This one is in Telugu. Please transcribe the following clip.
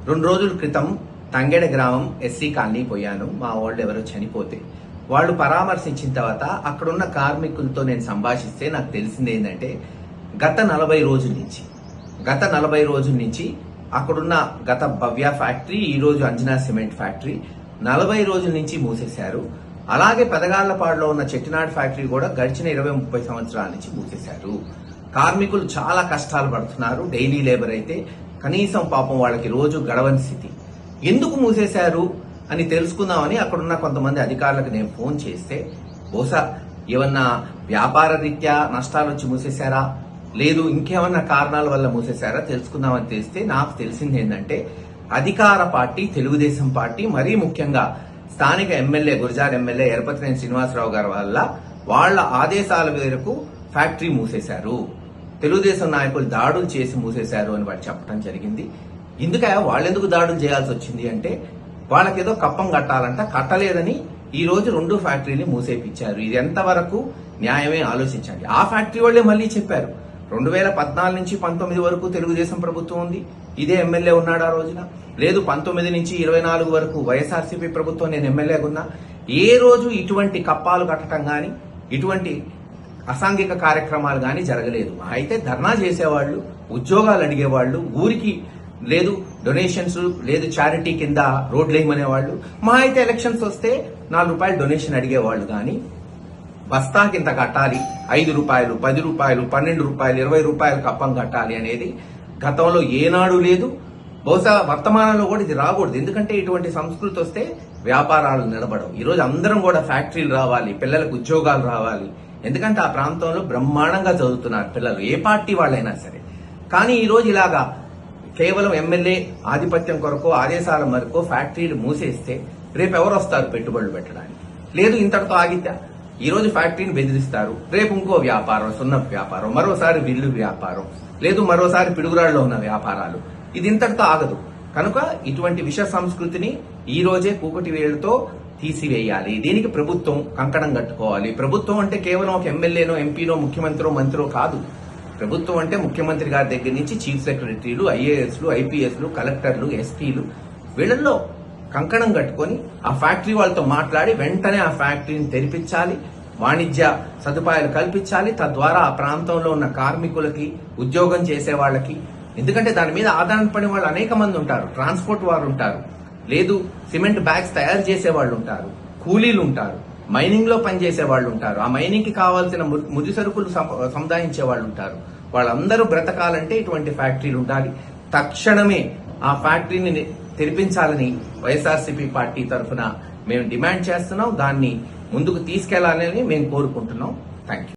2 రోజుల క్రితం తంగెడ గ్రామం ఎస్సీ కాలనీ పోయాను. మా వాళ్ళు ఎవరో చనిపోతే వాళ్ళు పరామర్శించిన తర్వాత అక్కడున్న కార్మికులతో నేను సంభాషిస్తే నాకు తెలిసింది ఏంటంటే గత 40 రోజుల నుంచి అక్కడున్న గత భవ్య ఫ్యాక్టరీ, ఈ రోజు అంజనా సిమెంట్ ఫ్యాక్టరీ 40 రోజుల నుంచి మూసేశారు. అలాగే పెదగాళ్లపాడులో ఉన్న చెట్టినాడు ఫ్యాక్టరీ కూడా గడిచిన 20-30 సంవత్సరాల నుంచి మూసేశారు. కార్మికులు చాలా కష్టాలు పడుతున్నారు. డైలీ లేబర్ అయితే కనీసం పాపం వాళ్ళకి రోజు గడవని స్థితి. ఎందుకు మూసేశారు అని తెలుసుకుందామని అక్కడున్న కొంతమంది అధికారులకు నేను ఫోన్ చేస్తే బహుశా ఏమన్నా వ్యాపార రీత్యా నష్టాలు వచ్చి మూసేశారా, లేదు ఇంకేమన్నా కారణాల వల్ల మూసేశారా తెలుసుకుందామని తెలిస్తే నాకు తెలిసింది ఏంటంటే అధికార పార్టీ తెలుగుదేశం పార్టీ, మరీ ముఖ్యంగా స్థానిక ఎమ్మెల్యే గురజాల ఎమ్మెల్యే ఎరపతినేని శ్రీనివాసరావు గారి వల్ల వాళ్ళ ఆదేశాల మేరకు ఫ్యాక్టరీ మూసేశారు. తెలుగుదేశం నాయకులు దాడులు చేసి మూసేశారు అని వాళ్ళు చెప్పడం జరిగింది. వాళ్ళెందుకు దాడులు చేయాల్సి వచ్చింది అంటే వాళ్ళకేదో కప్పం కట్టాలంట, కట్టలేదని ఈ రోజు 2 ఫ్యాక్టరీని మూసేపించారు. ఇది ఎంతవరకు న్యాయమే ఆలోచించండి. ఆ ఫ్యాక్టరీ వాళ్ళే మళ్ళీ చెప్పారు 2014 నుంచి 19 వరకు తెలుగుదేశం ప్రభుత్వం ఉంది, ఇదే ఎమ్మెల్యే ఉన్నాడు ఆ రోజున. లేదు 19 నుంచి 24 వరకు వైఎస్ఆర్సీపీ ప్రభుత్వం, నేను ఎమ్మెల్యేగా ఉన్నా. ఏ రోజు ఇటువంటి కప్పాలు కట్టడం గాని ఇటువంటి అసాంఘిక కార్యక్రమాలు గాని జరగలేదు. అయితే ధర్నా చేసేవాళ్ళు, ఉద్యోగాలు అడిగేవాళ్ళు, ఊరికి లేదు డొనేషన్స్, లేదు చారిటీ కింద రోడ్లు వేయమనేవాళ్ళు. మా అయితే ఎలక్షన్స్ వస్తే 4 రూపాయలు డొనేషన్ అడిగేవాళ్ళు. కానీ బస్తాకి ఇంత కట్టాలి, 5 రూపాయలు, 10 రూపాయలు, 12 రూపాయలు, 20 రూపాయలు కప్పం కట్టాలి అనేది గతంలో ఏనాడు లేదు. బహుశా వర్తమానంలో కూడా ఇది రాకూడదు. ఎందుకంటే ఇటువంటి సంస్కృతి వస్తే వ్యాపారాలు నిలబడవు. ఈరోజు అందరం కూడా ఫ్యాక్టరీలు రావాలి, పిల్లలకు ఉద్యోగాలు రావాలి. ఎందుకంటే ఆ ప్రాంతంలో బ్రహ్మాండంగా చదువుతున్నారు పిల్లలు, ఏ పార్టీ వాళ్ళైనా సరే. కానీ ఈ రోజు ఇలాగా కేవలం ఎమ్మెల్యే ఆధిపత్యం కొరకు, ఆదేశాల మేరకు ఫ్యాక్టరీలు మూసేస్తే రేపు ఎవరు వస్తారు పెట్టుబడులు పెట్టడానికి? లేదు ఇంతటితో ఆగితే ఈ రోజు ఫ్యాక్టరీని బెదిరిస్తారు, రేపు ఇంకో వ్యాపారం, సున్నపు వ్యాపారం, మరోసారి విల్లు వ్యాపారం, లేదు మరోసారి పిడుగురాళ్ళలో ఉన్న వ్యాపారాలు. ఇది ఇంతటితో ఆగదు. కనుక ఇటువంటి విష సంస్కృతిని ఈ రోజే కూకటి వేళ్లతో తీసివేయాలి. దీనికి ప్రభుత్వం కంకణం కట్టుకోవాలి. ప్రభుత్వం అంటే కేవలం ఒక ఎమ్మెల్యేనో, ఎంపీనో, ముఖ్యమంత్రో, మంత్రో కాదు. ప్రభుత్వం అంటే ముఖ్యమంత్రి గారి దగ్గర నుంచి చీఫ్ సెక్రటరీలు, ఐఏఎస్లు, ఐపీఎస్లు, కలెక్టర్లు, ఎస్పీలు, వీళ్ళల్లో కంకణం కట్టుకొని ఆ ఫ్యాక్టరీ వాళ్ళతో మాట్లాడి వెంటనే ఆ ఫ్యాక్టరీని తెరిపించాలి, వాణిజ్య సదుపాయాలు కల్పించాలి. తద్వారా ఆ ప్రాంతంలో ఉన్న కార్మికులకి, ఉద్యోగం చేసే వాళ్ళకి, ఎందుకంటే దాని మీద ఆధారపడిన వాళ్ళు అనేక మంది ఉంటారు. ట్రాన్స్పోర్ట్ వారు ఉంటారు, లేదు సిమెంట్ బ్యాగ్స్ తయారు చేసే వాళ్ళు ఉంటారు, కూలీలు ఉంటారు, మైనింగ్ లో పనిచేసే వాళ్ళు ఉంటారు, ఆ మైనింగ్ కి కావాల్సిన ముడి సరుకులు సముదాయించే వాళ్ళు ఉంటారు. వాళ్ళందరూ బ్రతకాలంటే ఇటువంటి ఫ్యాక్టరీలు ఉండాలి. తక్షణమే ఆ ఫ్యాక్టరీని తెరిపించాలని వైఎస్ఆర్సీపీ పార్టీ తరఫున మేము డిమాండ్ చేస్తున్నాం. దాన్ని ముందుకు తీసుకెళ్లాలని మేము కోరుకుంటున్నాం. Thank you.